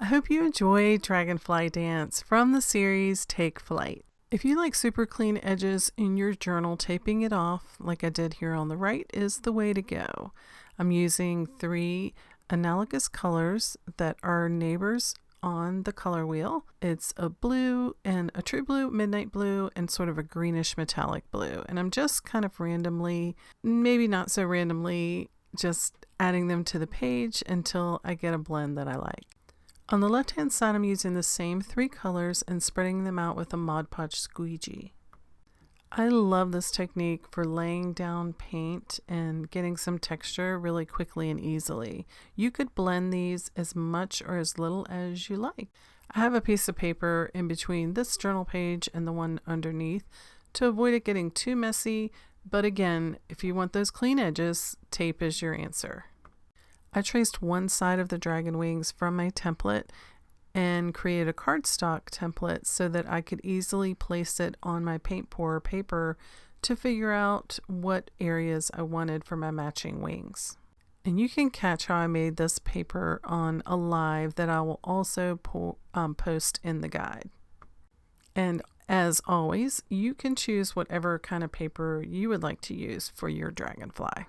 I hope you enjoy Dragonfly Dance from the series Take Flight. If you like super clean edges in your journal, taping it off like I did here on the right is the way to go. I'm using 3 analogous colors that are neighbors on the color wheel. It's a blue and a true blue, midnight blue, and sort of a greenish metallic blue. And I'm just kind of randomly, maybe not so randomly, just adding them to the page until I get a blend that I like. On the left hand side, I'm using the same 3 colors and spreading them out with a Mod Podge squeegee. I love this technique for laying down paint and getting some texture really quickly and easily. You could blend these as much or as little as you like. I have a piece of paper in between this journal page and the one underneath to avoid it getting too messy, but again, if you want those clean edges, tape is your answer. I traced one side of the dragon wings from my template and created a cardstock template so that I could easily place it on my paint pour paper to figure out what areas I wanted for my matching wings. And you can catch how I made this paper on a live that I will also post in the guide. And as always, you can choose whatever kind of paper you would like to use for your dragonfly.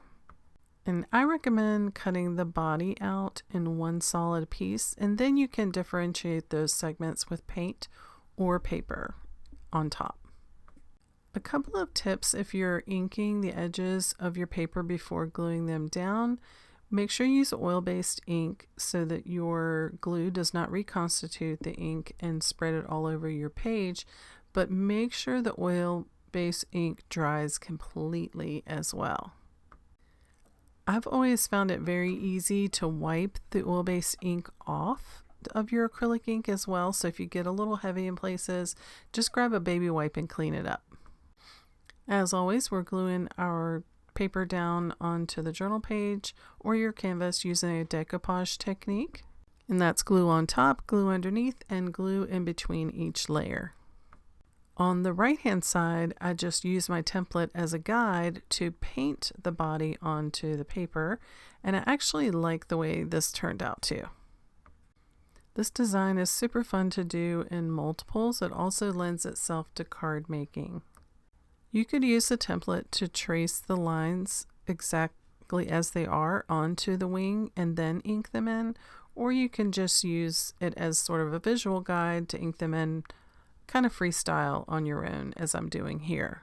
And I recommend cutting the body out in one solid piece, and then you can differentiate those segments with paint or paper on top. A couple of tips if you're inking the edges of your paper before gluing them down. Make sure you use oil-based ink so that your glue does not reconstitute the ink and spread it all over your page, but make sure the oil-based ink dries completely as well. I've always found it very easy to wipe the oil-based ink off of your acrylic ink as well, so if you get a little heavy in places, just grab a baby wipe and clean it up. As always, we're gluing our paper down onto the journal page or your canvas using a decoupage technique, and that's glue on top, glue underneath, and glue in between each layer. On the right hand side, I just use my template as a guide to paint the body onto the paper, and I actually like the way this turned out too. This design is super fun to do in multiples. It also lends itself to card making. You could use the template to trace the lines exactly as they are onto the wing and then ink them in, or you can just use it as sort of a visual guide to ink them in kind of freestyle on your own, as I'm doing here.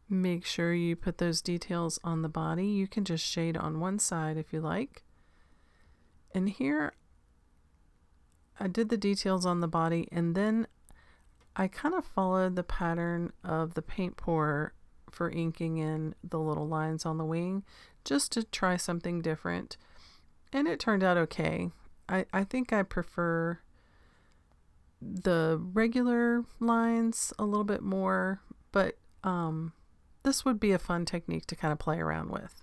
Make sure you put those details on the body. You can just shade on one side if you like. And here I did the details on the body, and then I kind of followed the pattern of the paint pour for inking in the little lines on the wing just to try something different, and it turned out okay. I think I prefer the regular lines a little bit more, but this would be a fun technique to kind of play around with.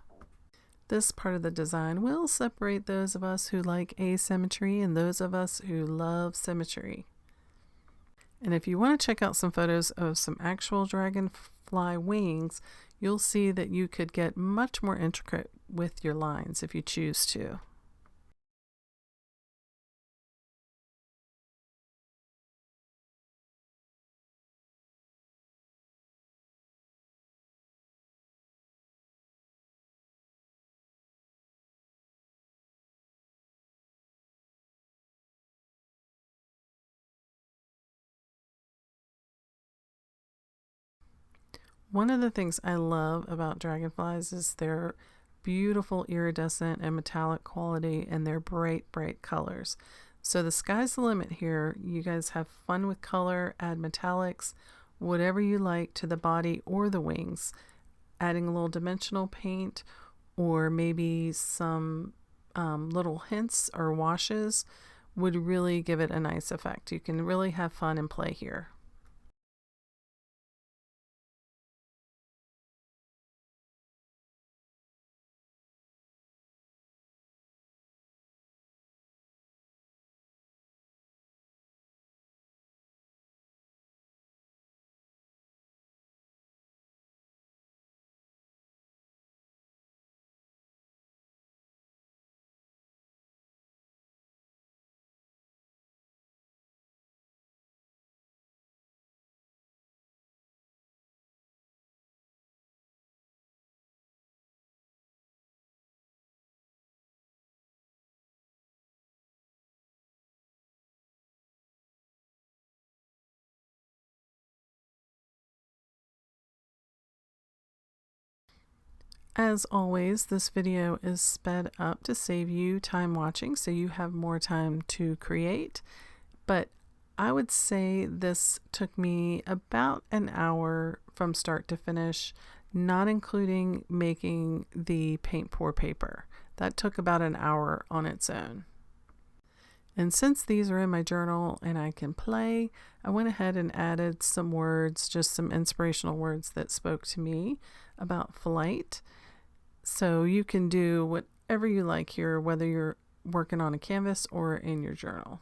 This part of the design will separate those of us who like asymmetry and those of us who love symmetry. And if you want to check out some photos of some actual dragonfly wings, you'll see that you could get much more intricate with your lines if you choose to. One of the things I love about dragonflies is their beautiful iridescent and metallic quality and their bright, bright colors. So the sky's the limit here. You guys have fun with color, add metallics, whatever you like to the body or the wings. Adding a little dimensional paint or maybe some little hints or washes would really give it a nice effect. You can really have fun and play here. As always, this video is sped up to save you time watching so you have more time to create, but I would say this took me about an hour from start to finish, not including making the paint pour paper. That took about an hour on its own. And since these are in my journal and I can play, I went ahead and added some words, just some inspirational words that spoke to me about flight. So you can do whatever you like here, whether you're working on a canvas or in your journal.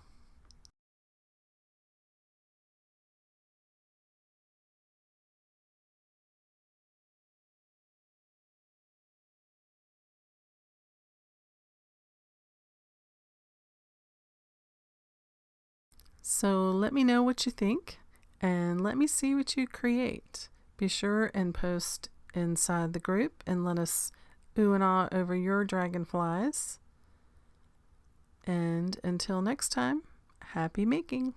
So let me know what you think and let me see what you create. Be sure and post inside the group and let us ooh and ah over your dragonflies. And until next time, happy making!